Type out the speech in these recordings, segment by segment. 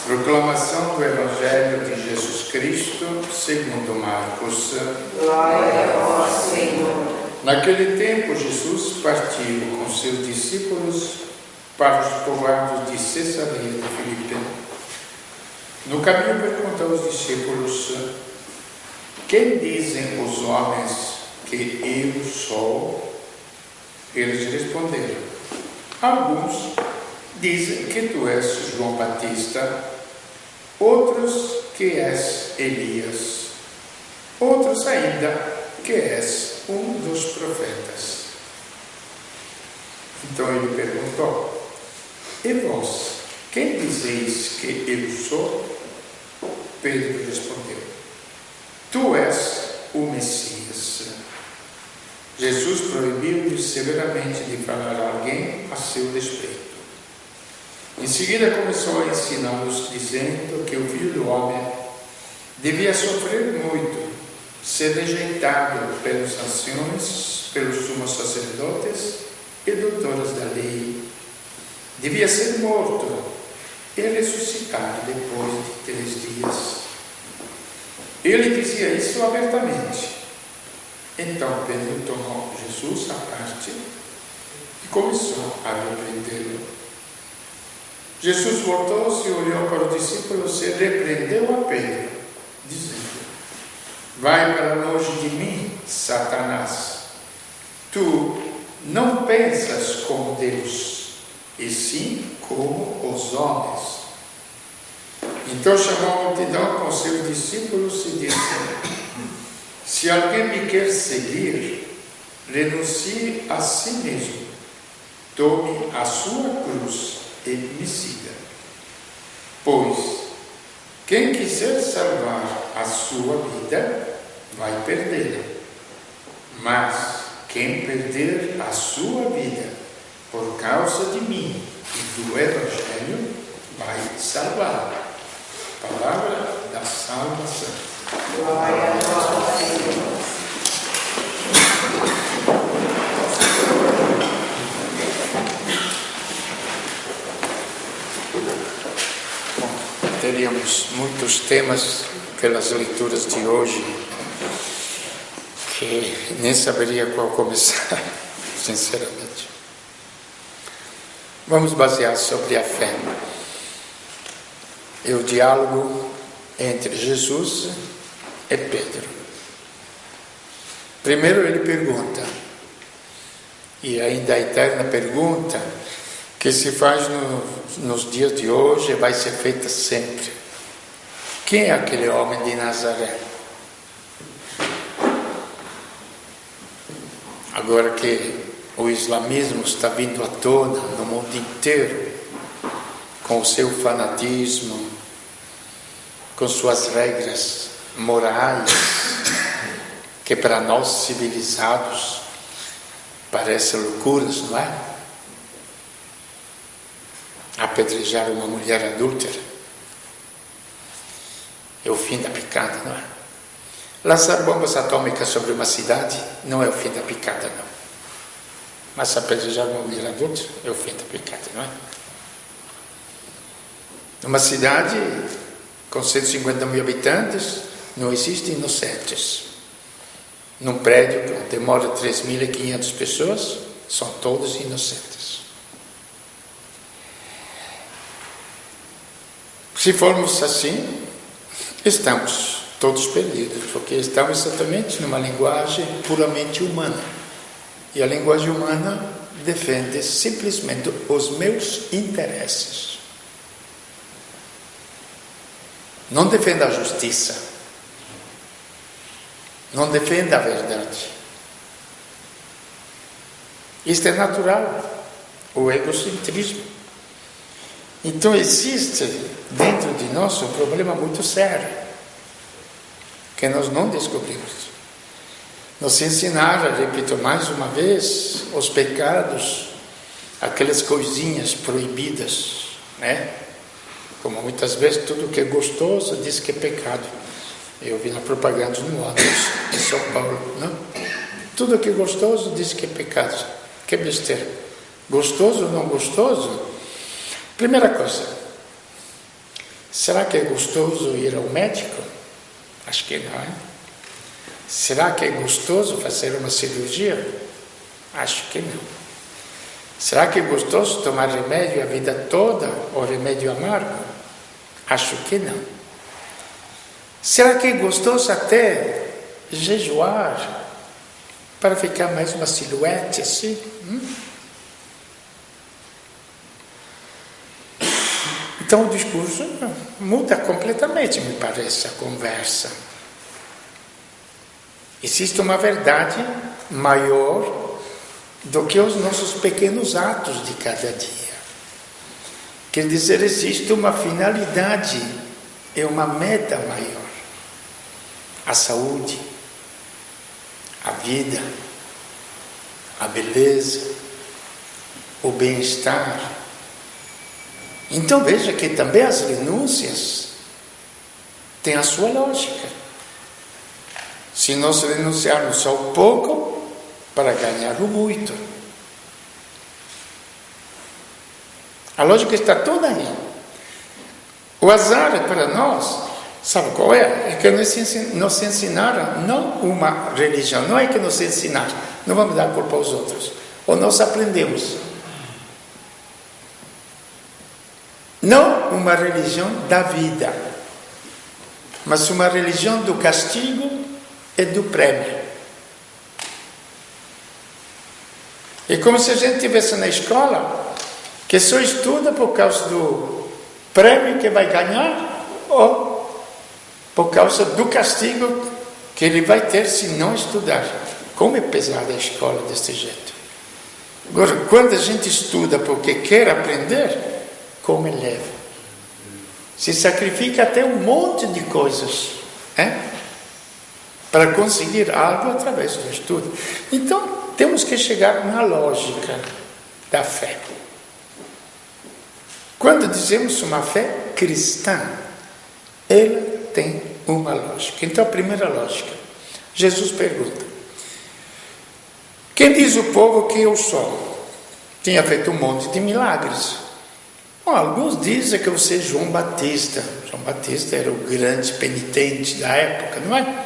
Proclamação do Evangelho de Jesus Cristo segundo Marcos. Glória a vós, Senhor. Naquele tempo, Jesus partiu com seus discípulos para os povoados de Cesareia de Filipe. No caminho perguntou aos discípulos: quem dizem os homens que eu sou? Eles responderam: alguns dizem que tu és João Batista, outros que és Elias, outros ainda que és um dos profetas. Então ele perguntou: e vós, quem dizeis que eu sou? Pedro respondeu: tu és o Messias. Jesus proibiu-lhe severamente de falar a alguém a seu respeito. Em seguida começou a ensiná-los, dizendo que o Filho do Homem devia sofrer muito, ser rejeitado pelos anciãos, pelos sumos sacerdotes e doutores da lei. Devia ser morto e ressuscitar depois de 3 dias. Ele dizia isso abertamente. Então Pedro tomou Jesus à parte e começou a repreendê-lo. Jesus voltou-se e olhou para os discípulos e repreendeu a Pedro, dizendo: vai para longe de mim, Satanás. Tu não pensas como Deus, e sim como os homens. Então chamou a multidão com seus discípulos e disse: se alguém me quer seguir, renuncie a si mesmo, tome a sua cruz e me siga. Pois quem quiser salvar a sua vida, vai perdê-la. Mas quem perder a sua vida por causa de mim e do Evangelho, vai salvar. Palavra da salvação. Glória a vós, Senhor. Teríamos muitos temas pelas leituras de hoje que nem saberia qual começar, sinceramente. Vamos basear sobre a fé e o diálogo entre Jesus e Pedro. Primeiro ele pergunta, e ainda a eterna pergunta que se faz nos dias de hoje vai ser feita sempre: quem é aquele homem de Nazaré? Agora que o islamismo está vindo à tona no mundo inteiro, com o seu fanatismo, com suas regras morais, que para nós civilizados parecem loucuras, não é? Apedrejar uma mulher adúltera é o fim da picada, não é? Lançar bombas atômicas sobre uma cidade não é o fim da picada, não. Mas apedrejar uma mulher adúltera é o fim da picada, não é? Numa cidade com 150 mil habitantes, não existem inocentes. Num prédio onde mora 3.500 pessoas, são todos inocentes. Se formos assim, estamos todos perdidos, porque estamos exatamente numa linguagem puramente humana. E a linguagem humana defende simplesmente os meus interesses. Não defende a justiça. Não defende a verdade. Isto é natural, o egocentrismo. Então existe dentro de nós um problema muito sério, que nós não descobrimos. Nos ensinaram, repito mais uma vez, os pecados, aquelas coisinhas proibidas, né? Como muitas vezes tudo que é gostoso diz que é pecado. Eu vi na propaganda no ônibus em São Paulo, não? Tudo que é gostoso diz que é pecado. Que besteira. Gostoso ou não gostoso? Primeira coisa, Será que é gostoso ir ao médico? Acho que não, hein? Será que é gostoso fazer uma cirurgia? Acho que não. Será que é gostoso tomar remédio a vida toda, ou remédio amargo? Acho que não. Será que é gostoso até jejuar para ficar mais uma silhuete assim? Então o discurso muda completamente, me parece, a conversa. Existe uma verdade maior do que os nossos pequenos atos de cada dia. Quer dizer, existe uma finalidade e uma meta maior. A saúde, a vida, a beleza, o bem-estar. Então veja que também as renúncias têm a sua lógica. Se nós renunciarmos ao pouco para ganhar o muito. A lógica está toda aí. O azar é para nós, sabe qual é? É que nos ensinaram, não uma religião, não é que nos ensinaram, não vamos dar culpa aos outros. Ou nós aprendemos. Não uma religião da vida, mas uma religião do castigo e do prêmio. É como se a gente estivesse na escola, que só estuda por causa do prêmio que vai ganhar, ou por causa do castigo que ele vai ter se não estudar. Como é pesada a escola desse jeito. Agora, quando a gente estuda porque quer aprender, como é leve. Se sacrifica até um monte de coisas, para conseguir algo através do estudo. Então, temos que chegar na lógica da fé. Quando dizemos uma fé cristã, ela tem uma lógica. Então, a primeira lógica, Jesus pergunta: quem diz o povo que eu sou? Tinha feito um monte de milagres. Alguns dizem que você é João Batista. João Batista era o grande penitente da época, não é?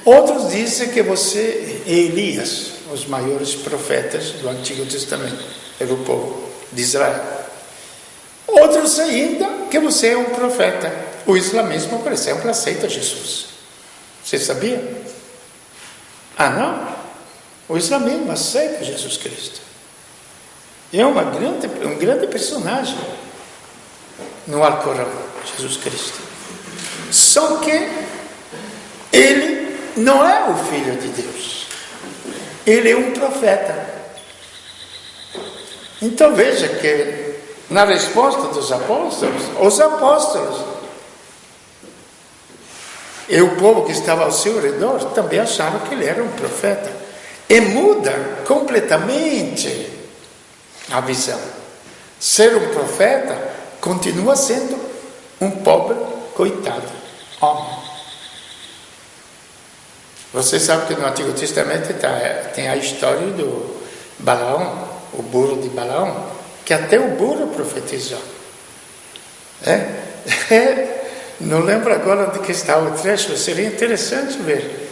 Outros dizem que você é Elias, os maiores profetas do Antigo Testamento, era o povo de Israel. Outros ainda que você é um profeta. O islamismo, por exemplo, aceita Jesus. Você sabia? Ah, não? O islamismo aceita Jesus Cristo. É um grande personagem no Alcorão, Jesus Cristo. Só que ele não é o Filho de Deus. Ele é um profeta. Então veja que na resposta dos apóstolos, os apóstolos e o povo que estava ao seu redor também acharam que ele era um profeta. E muda completamente a visão. Ser um profeta continua sendo um pobre coitado, homem. Você sabe que no Antigo Testamento tem a história do Balaão, o burro de Balaão, que até o burro profetizou. Não lembro agora onde que está o trecho, seria interessante ver.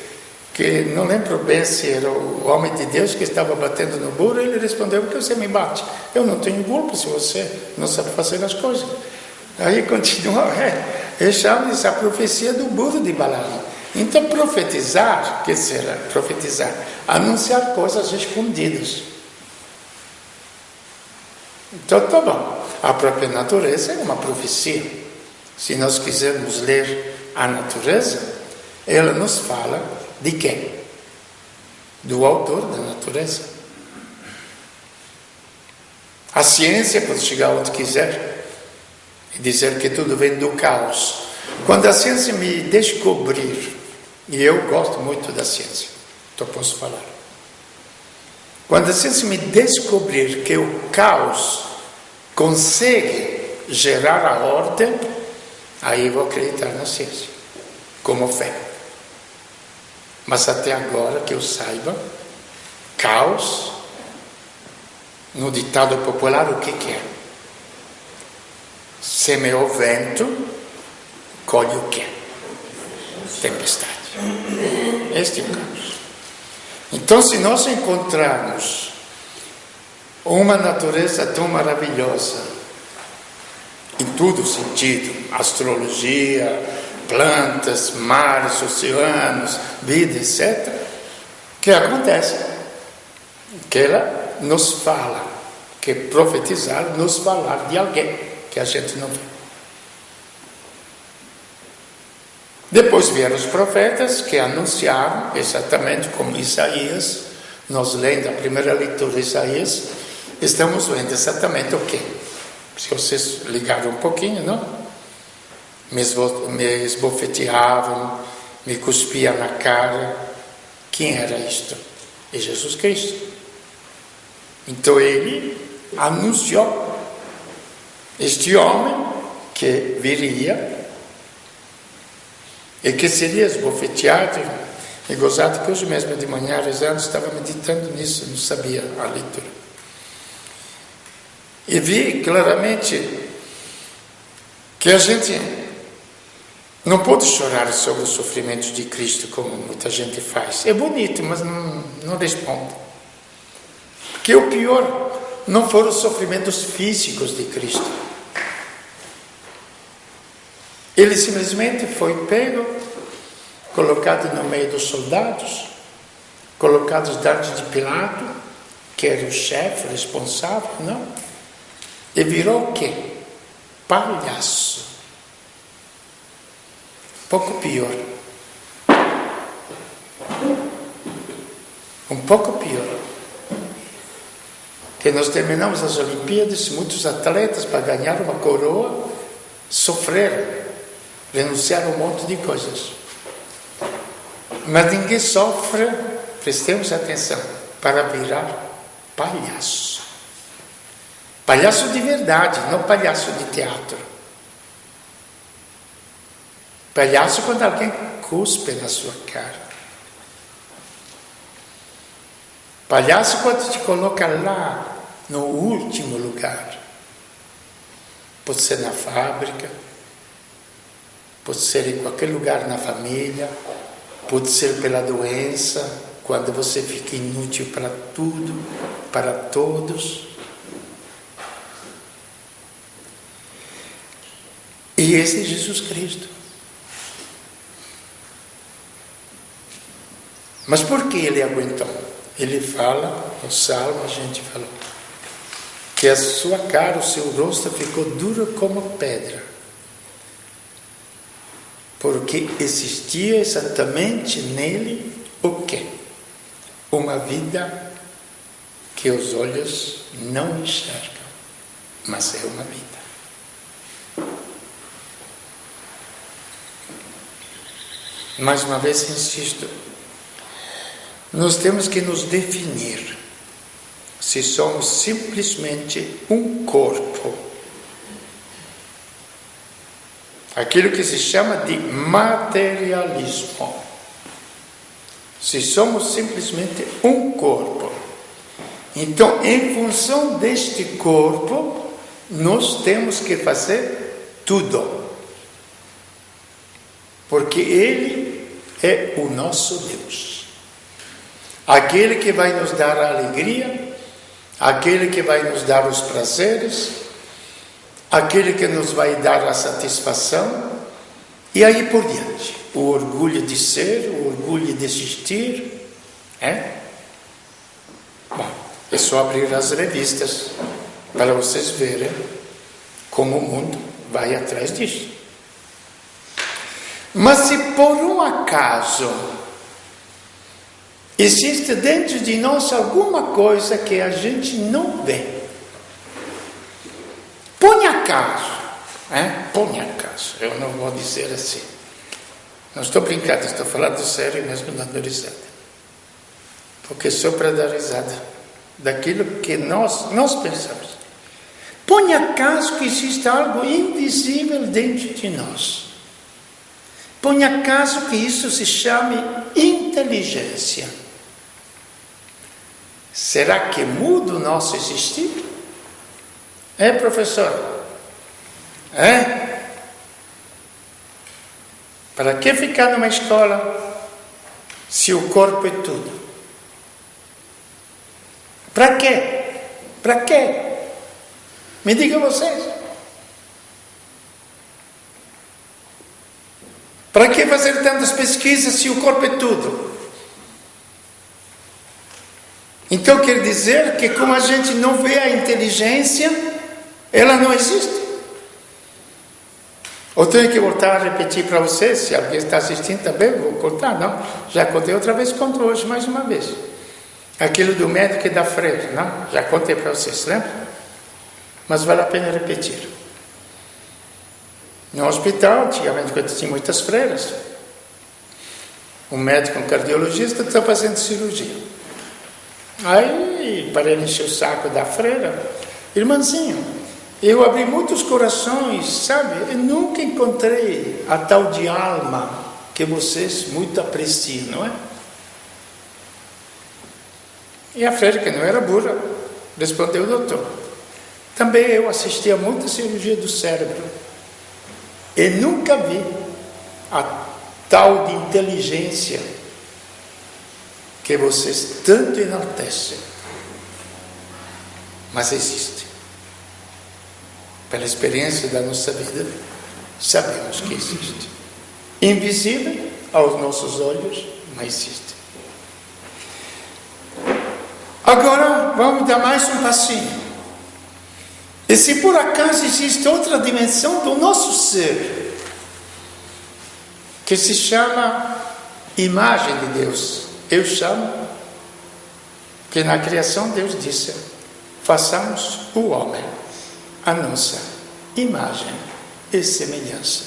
Que não lembro bem se era o homem de Deus que estava batendo no burro, e ele respondeu: por que você me bate? Eu não tenho culpa se você não sabe fazer as coisas. Aí continua, chama-se a profecia do burro de Balaão. Então profetizar, que será profetizar? Anunciar coisas escondidas. Então tá bom, a própria natureza é uma profecia. Se nós quisermos ler a natureza, ela nos fala de quem? Do autor da natureza. A ciência pode chegar onde quiser e dizer que tudo vem do caos. Quando a ciência me descobrir, e eu gosto muito da ciência, então posso falar. Quando a ciência me descobrir que o caos consegue gerar a ordem, aí vou acreditar na ciência, como fé. Mas até agora, que eu saiba, caos, no ditado popular, o que é? semeou o vento, colhe o quê? Tempestade. Este é o caos. Então, se nós encontrarmos uma natureza tão maravilhosa, em todo sentido, astrologia, plantas, mares, oceanos, vida, etc., o que acontece? Que ela nos fala, que profetizar, nos falar de alguém que a gente não vê. Depois vieram os profetas que anunciaram, exatamente como Isaías, nós lendo a primeira leitura de Isaías, estamos vendo exatamente o quê? Se vocês ligaram um pouquinho, não? Me esbofeteavam, me cuspiam na cara. Quem era isto? É Jesus Cristo. Então ele anunciou este homem que viria e que seria esbofeteado e gozado, que hoje mesmo de manhã, rezando, estava meditando nisso, não sabia a leitura. E vi claramente que a gente não pode chorar sobre os sofrimentos de Cristo como muita gente faz. É bonito, mas não responde. Porque o pior não foram os sofrimentos físicos de Cristo. Ele simplesmente foi pego, colocado no meio dos soldados, colocado diante de Pilato, que era o chefe responsável, não? E virou o quê? Palhaço. Pouco pior. Um pouco pior. Que nós terminamos as Olimpíadas, muitos atletas, para ganhar uma coroa, sofreram, renunciaram a um monte de coisas. Mas ninguém sofre, prestemos atenção, para virar palhaço. Palhaço de verdade, não palhaço de teatro. Palhaço quando alguém cuspe na sua cara. Palhaço quando te coloca lá, no último lugar. Pode ser na fábrica, pode ser em qualquer lugar na família, pode ser pela doença, quando você fica inútil para tudo, para todos. E esse é Jesus Cristo. Mas por que ele aguentou? Ele fala, no Salmo a gente falou, que a sua cara, o seu rosto ficou duro como pedra. Porque existia exatamente nele o quê? Uma vida que os olhos não enxergam, mas é uma vida. Mais uma vez insisto, nós temos que nos definir se somos simplesmente um corpo. Aquilo que se chama de materialismo. Se somos simplesmente um corpo. Então, em função deste corpo, nós temos que fazer tudo. Porque Ele é o nosso Deus. Aquele que vai nos dar a alegria, aquele que vai nos dar os prazeres, aquele que nos vai dar a satisfação, e aí por diante. O orgulho de ser, o orgulho de existir. Bom, é só abrir as revistas para vocês verem como o mundo vai atrás disso. Mas se por um acaso existe dentro de nós alguma coisa que a gente não vê, põe acaso, põe acaso, eu não vou dizer assim, não estou brincando, estou falando sério mesmo, dando risada, porque só para dar risada daquilo que nós pensamos. Põe acaso que existe algo invisível dentro de nós. Põe acaso que isso se chame inteligência. Será que muda o nosso existir? Professor? Para que ficar numa escola se o corpo é tudo? Para quê? Para quê? Me digam vocês. Para que fazer tantas pesquisas se o corpo é tudo? Então quer dizer que como a gente não vê a inteligência, ela não existe. Eu tenho que voltar a repetir para vocês, se alguém está assistindo também, vou contar, não? Já contei outra vez, conto hoje mais uma vez. Aquilo do médico e da freira, não? Já contei para vocês, lembra? Mas vale a pena repetir. No hospital, antigamente, quando tinha muitas freiras, um médico, um cardiologista, está fazendo cirurgia. Aí, para ele encher o saco da freira, irmãzinho, eu abri muitos corações, sabe? Eu nunca encontrei a tal de alma que vocês muito apreciam, não é? E a freira, que não era burra, respondeu: doutor, também eu assisti a muita cirurgia do cérebro e nunca vi a tal de inteligência que vocês tanto enaltecem. Mas existe. Pela experiência da nossa vida, sabemos que existe. Invisível aos nossos olhos, mas existe. Agora, vamos dar mais um passinho. E se por acaso existe outra dimensão do nosso ser, que se chama imagem de Deus, eu chamo que na criação Deus disse: façamos o homem a nossa imagem e semelhança.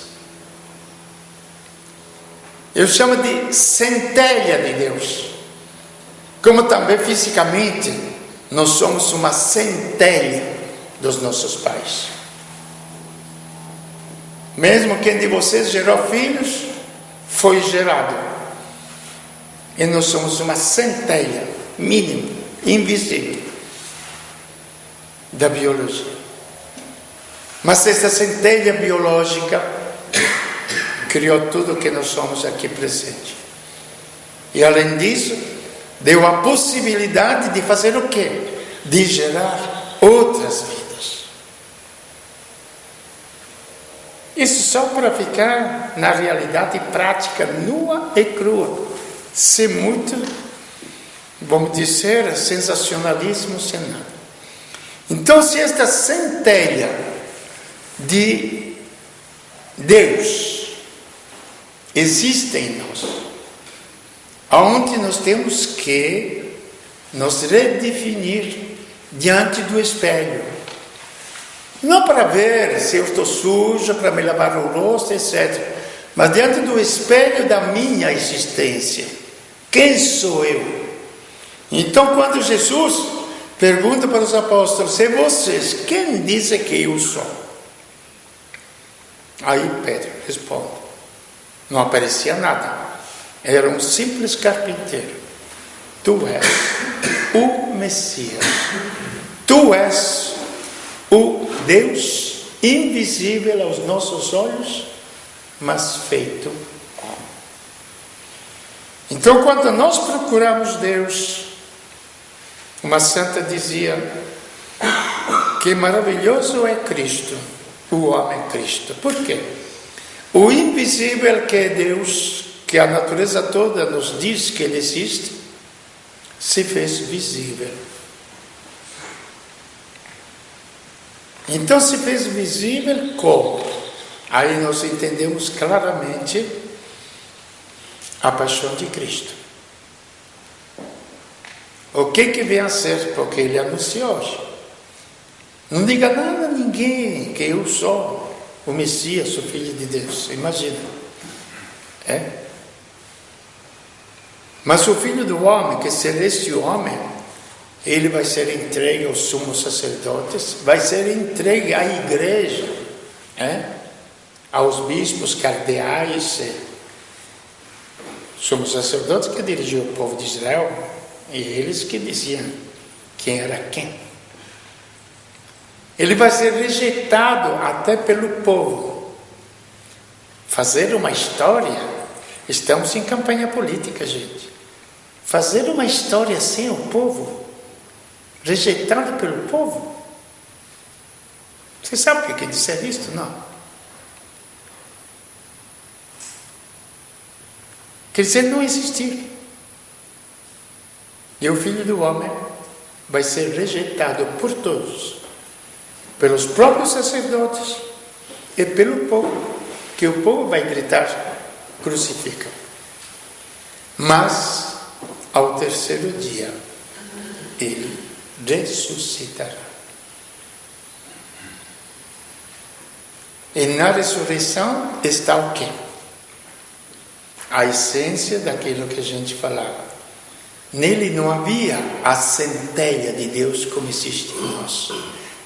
Eu chamo de centelha de Deus. Como também fisicamente nós somos uma centelha dos nossos pais. Mesmo quem de vocês gerou filhos foi gerado. E nós somos uma centelha mínima, invisível da biologia. Mas essa centelha biológica criou tudo que nós somos aqui presente. E além disso, deu a possibilidade de fazer o quê? De gerar outras vidas. Isso só para ficar na realidade prática, nua e crua, sem muito, vamos dizer, sensacionalismo, sem nada. Então, se esta centelha de Deus existe em nós, aonde nós temos que nos redefinir diante do espelho, não para ver se eu estou sujo, para me lavar o rosto, etc., mas diante do espelho da minha existência. Quem sou eu? Então, quando Jesus pergunta para os apóstolos: e vocês, quem dizem que eu sou? Aí Pedro responde: não aparecia nada, era um simples carpinteiro. Tu és o Messias, tu és o Deus invisível aos nossos olhos, mas feito homem. Então, quando nós procuramos Deus, uma santa dizia: que maravilhoso é Cristo, o homem Cristo. Por quê? O invisível, que é Deus, que a natureza toda nos diz que Ele existe, se fez visível. Então se fez visível como? Aí nós entendemos claramente a paixão de Cristo. O que vem a ser? Porque Ele anunciou hoje. Não diga nada a ninguém que eu sou o Messias, o Filho de Deus. Imagina. Mas o Filho do Homem, que será este homem, ele vai ser entregue aos sumos sacerdotes, vai ser entregue à igreja, aos bispos, cardeais, sumos sacerdotes que dirigiam o povo de Israel, e eles que diziam quem era quem. Ele vai ser rejeitado até pelo povo. Fazer uma história, estamos em campanha política, gente. Fazer uma história sem o povo, rejeitado pelo povo. Você sabe o que quer dizer isto? Não. Quer dizer, não existir. E o Filho do Homem vai ser rejeitado por todos, pelos próprios sacerdotes e pelo povo, que o povo vai gritar, crucifica. Mas, ao terceiro dia, ele ressuscitará. E na ressurreição está o quê? A essência daquilo que a gente falava. Nele não havia a centelha de Deus como existe em nós.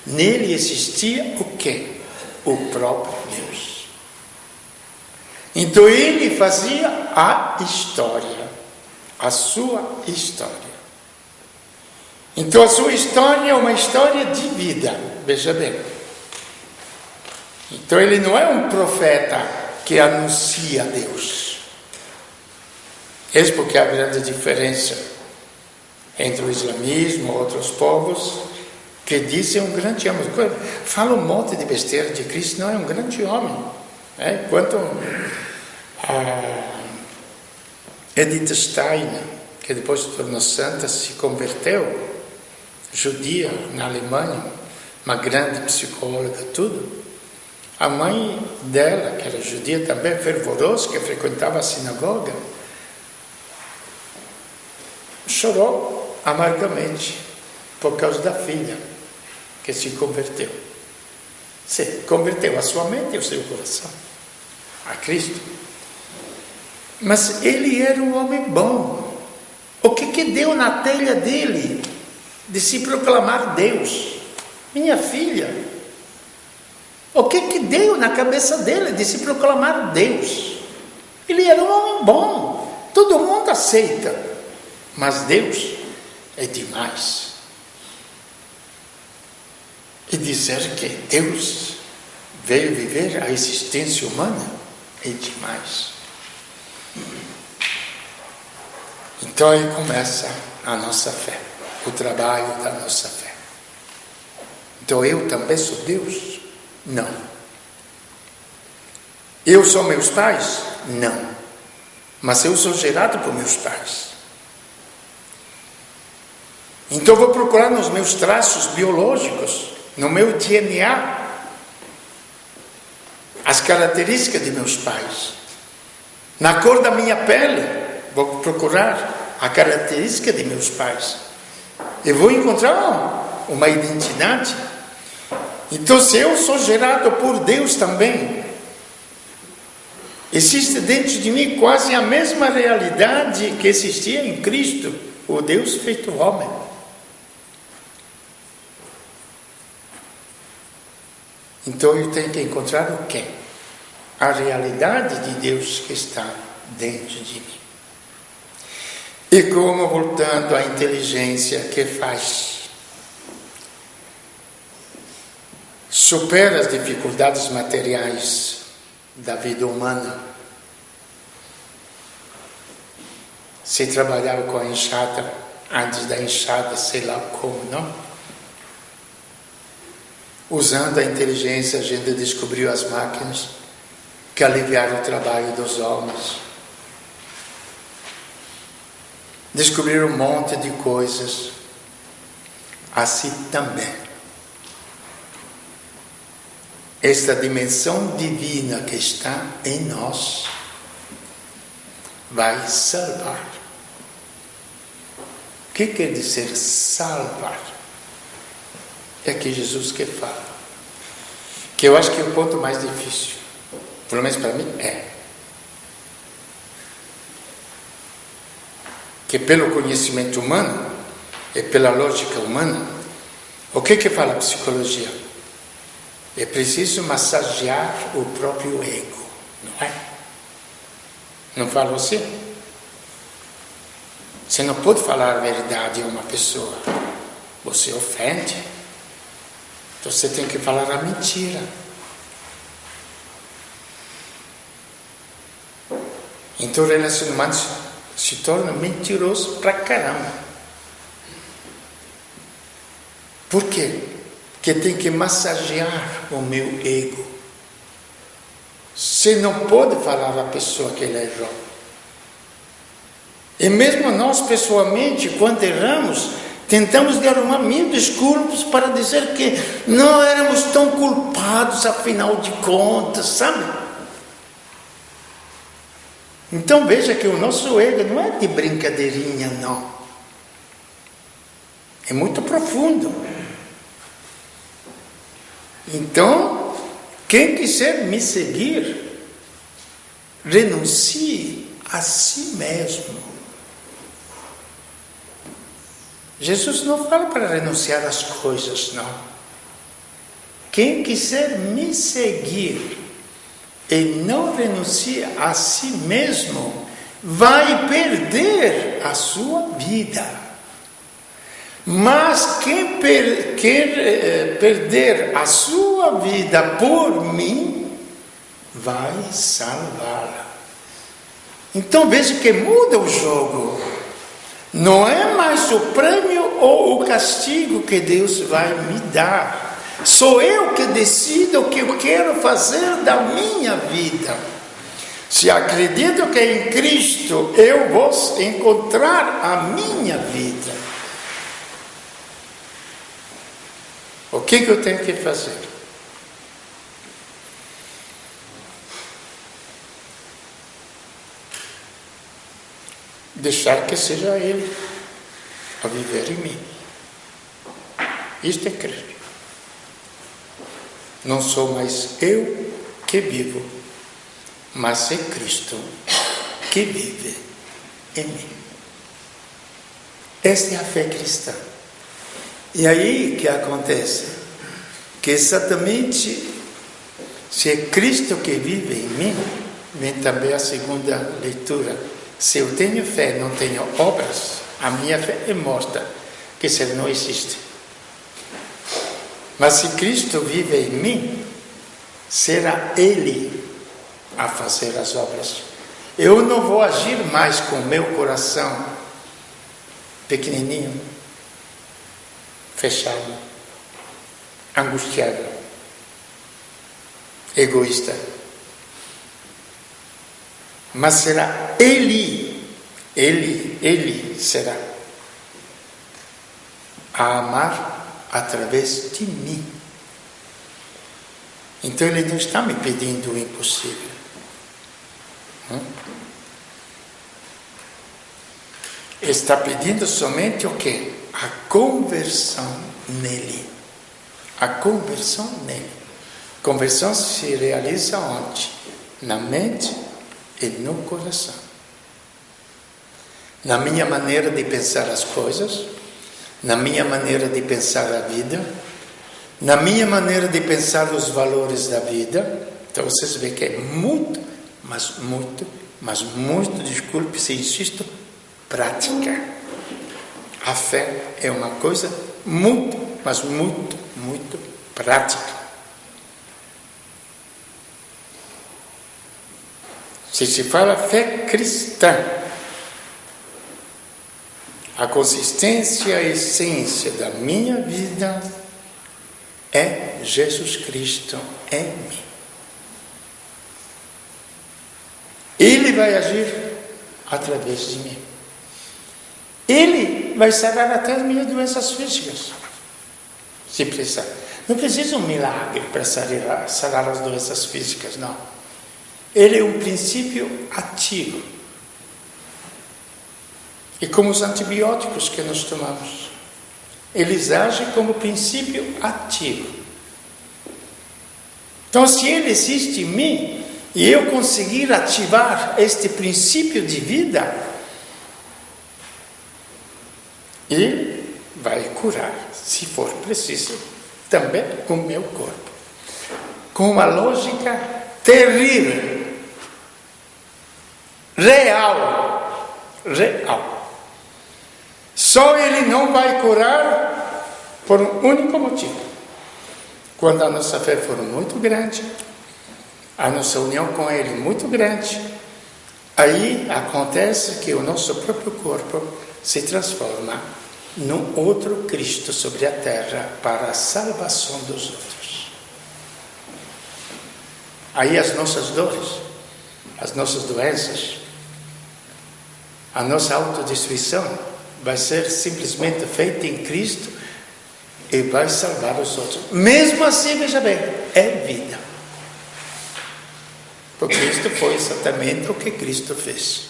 Nele existia o quê? O próprio Deus. Então ele fazia a história, a sua história. Então a sua história é uma história de vida, veja bem. Então ele não é um profeta que anuncia Deus. Essa porque há grande diferença entre o islamismo e outros povos que dizem um grande homem. Fala um monte de besteira de Cristo, não é um grande homem. Quanto Edith Stein, que depois se tornou santa, se converteu, judia na Alemanha, uma grande psicóloga, tudo. A mãe dela, que era judia também, fervorosa, que frequentava a sinagoga, chorou amargamente por causa da filha que se converteu. Se converteu a sua mente e o seu coração a Cristo. Mas ele era um homem bom. O que deu na telha dele de se proclamar Deus? Minha filha. O que deu na cabeça dele de se proclamar Deus? Ele era um homem bom. Todo mundo aceita. Mas Deus é demais. E dizer que Deus veio viver a existência humana é demais. Então aí começa a nossa fé, o trabalho da nossa fé. Então eu também sou Deus? Não. Eu sou meus pais? Não. Mas eu sou gerado por meus pais. Então vou procurar nos meus traços biológicos, no meu DNA, as características de meus pais. Na cor da minha pele, vou procurar a característica de meus pais. E vou encontrar uma identidade. Então, se eu sou gerado por Deus também, existe dentro de mim quase a mesma realidade que existia em Cristo, o Deus feito homem. Então eu tenho que encontrar o quê? A realidade de Deus que está dentro de mim. E como, voltando à inteligência que faz, supera as dificuldades materiais da vida humana. Se trabalhava com a enxada, antes da enxada, sei lá como, não? Usando a inteligência, a gente descobriu as máquinas que aliviaram o trabalho dos homens. Descobriram um monte de coisas. Assim também. Esta dimensão divina que está em nós vai salvar. O que quer dizer salvar? É que Jesus que fala. Que eu acho que é o ponto mais difícil. Pelo menos para mim é. Que pelo conhecimento humano e pela lógica humana, o que fala a psicologia? É preciso massagear o próprio ego, não é? Não fala assim? Você não pode falar a verdade a uma pessoa. Você ofende. Então você tem que falar a mentira. Então o relacionamento se torna mentiroso pra caramba. Por quê? Porque tem que massagear o meu ego. Você não pode falar à pessoa que ela errou. E mesmo nós, pessoalmente, quando erramos, tentamos de arrumar mil desculpas para dizer que não éramos tão culpados, afinal de contas, sabe? Então veja que o nosso ego não é de brincadeirinha, não. É muito profundo. Então, quem quiser me seguir, renuncie a si mesmo. Jesus não fala para renunciar às coisas, não. Quem quiser me seguir e não renuncia a si mesmo, vai perder a sua vida. Mas quem quer perder a sua vida por mim, vai salvá-la. Então veja que muda o jogo. Não é mais o prêmio ou o castigo que Deus vai me dar. Sou eu que decido o que eu quero fazer da minha vida. Se acredito que em Cristo eu vou encontrar a minha vida, o que eu tenho que fazer? Deixar que seja Ele a viver em mim. Isto é crer. Não sou mais eu que vivo, mas é Cristo que vive em mim. Esta é a fé cristã. E aí que acontece? Que exatamente, se é Cristo que vive em mim, vem também a segunda leitura. Se eu tenho fé, não tenho obras, a minha fé é morta, que se não existe. Mas se Cristo vive em mim, será Ele a fazer as obras. Eu não vou agir mais com meu coração pequenininho, fechado, angustiado, egoísta. Mas será Ele será a amar através de mim. Então Ele não está me pedindo o impossível. Está pedindo somente o quê? A conversão nele. A conversão nele. Conversão se realiza onde? Na mente e no coração. Na minha maneira de pensar as coisas, na minha maneira de pensar a vida, na minha maneira de pensar os valores da vida. Então vocês veem que é muito, desculpe se insisto, prática. A fé é uma coisa muito prática. Se fala fé cristã, a consistência, a essência da minha vida é Jesus Cristo em mim. Ele vai agir através de mim. Ele vai sarar até as minhas doenças físicas, se precisar. Não precisa um milagre para sarar as doenças físicas, não. Ele é um princípio ativo. E como os antibióticos que nós tomamos, eles agem como princípio ativo. Então, se ele existe em mim e eu conseguir ativar este princípio de vida, ele vai curar, se for preciso, também com o meu corpo. Com uma lógica terrível, real. Só ele não vai curar por um único motivo. Quando a nossa fé for muito grande, a nossa união com Ele muito grande, aí acontece que o nosso próprio corpo se transforma num outro Cristo sobre a terra para a salvação dos outros. Aí as nossas dores, as nossas doenças, a nossa autodestruição vai ser simplesmente feita em Cristo e vai salvar os outros. Mesmo assim, veja bem, é vida. Porque isto foi exatamente o que Cristo fez.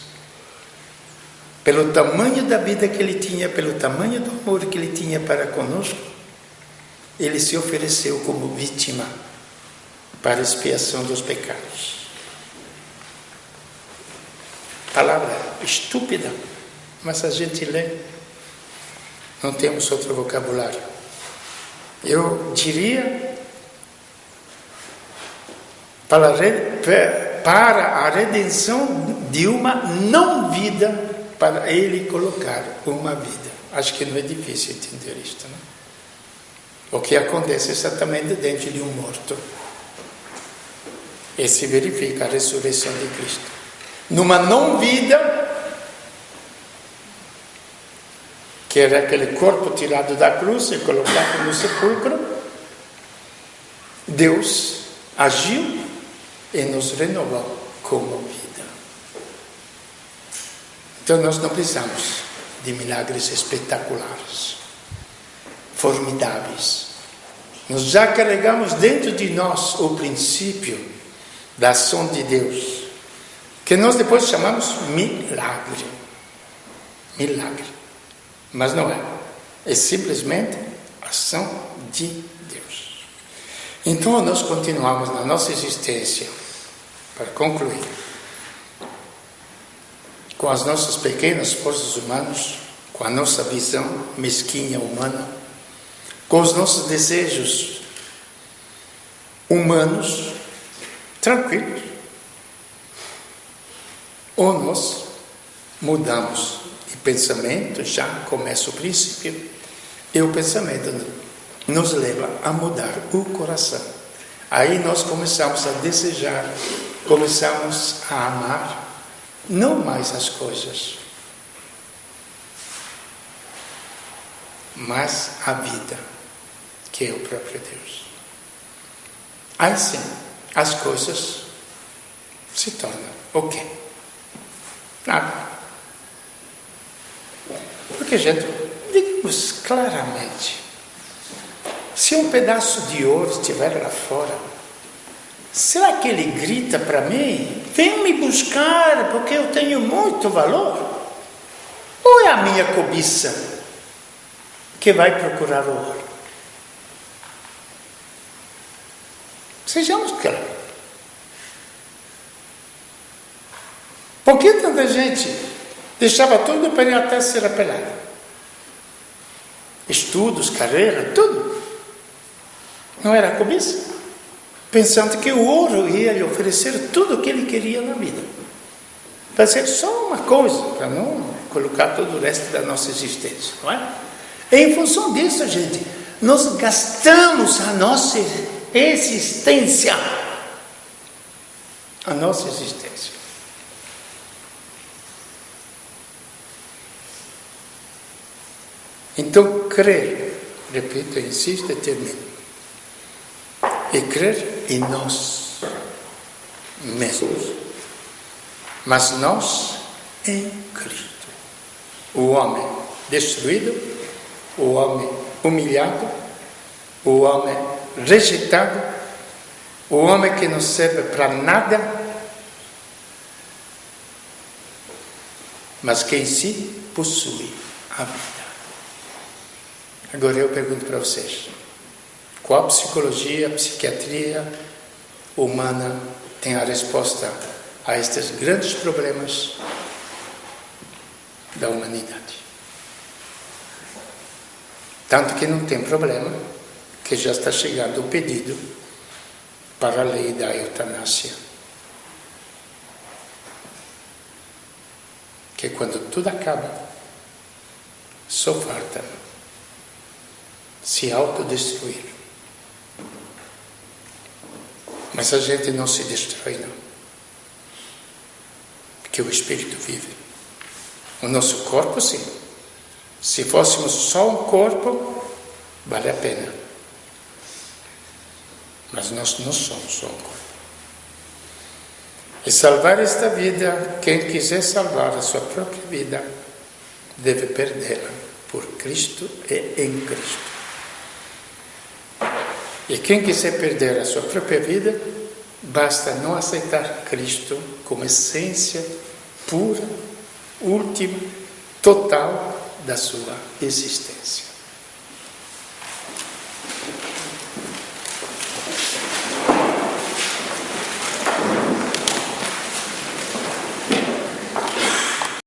Pelo tamanho da vida que Ele tinha, pelo tamanho do amor que Ele tinha para conosco, Ele se ofereceu como vítima para a expiação dos pecados. Palavra estúpida, mas a gente lê, não temos outro vocabulário. Eu diria, para a redenção de uma não vida, para Ele colocar uma vida. Acho que não é difícil entender isto, não? O que acontece exatamente dentro de um morto. E se verifica a ressurreição de Cristo. Numa não vida, que era aquele corpo tirado da cruz e colocado no sepulcro, Deus agiu e nos renovou como vida. Então nós não precisamos de milagres espetaculares, formidáveis. Nós já carregamos dentro de nós o princípio da ação de Deus, que nós depois chamamos milagre. Milagre. Mas não é. É simplesmente ação de Deus. Então nós continuamos na nossa existência, para concluir, com as nossas pequenas forças humanas, com a nossa visão mesquinha humana, com os nossos desejos humanos, tranquilos. Ou nós mudamos de pensamento, já começa o princípio, e o pensamento nos leva a mudar o coração. Aí nós começamos a desejar, começamos a amar, não mais as coisas, mas a vida, que é o próprio Deus. Aí sim, as coisas se tornam ok. Nada. Porque, gente, digamos claramente, se um pedaço de ouro estiver lá fora, será que ele grita para mim, vem me buscar porque eu tenho muito valor? Ou é a minha cobiça que vai procurar o ouro? Sejamos claros. Por que tanta gente deixava tudo para ir até ser apelada? Estudos, carreira, tudo. Não era cobiça? Pensando que o ouro ia lhe oferecer tudo o que ele queria na vida. Fazer só uma coisa, para não colocar todo o resto da nossa existência, não é? E em função disso, gente, nós gastamos a nossa existência. A nossa existência. Então, crer, repito, insisto e termino. E crer em nós mesmos, mas nós em Cristo. O homem destruído, o homem humilhado, o homem rejeitado, o homem que não serve para nada, mas que em si possui a vida. Agora eu pergunto para vocês, qual psicologia, psiquiatria humana tem a resposta a estes grandes problemas da humanidade? Tanto que não tem problema, que já está chegando o pedido para a lei da eutanásia. Que quando tudo acaba, só falta se autodestruir. Mas a gente não se destrói, não. Porque o Espírito vive. O nosso corpo, sim. Se fôssemos só um corpo, vale a pena. Mas nós não somos só um corpo. E salvar esta vida, quem quiser salvar a sua própria vida, deve perdê-la por Cristo e em Cristo. E quem quiser perder a sua própria vida, basta não aceitar Cristo como essência pura, última, total da sua existência.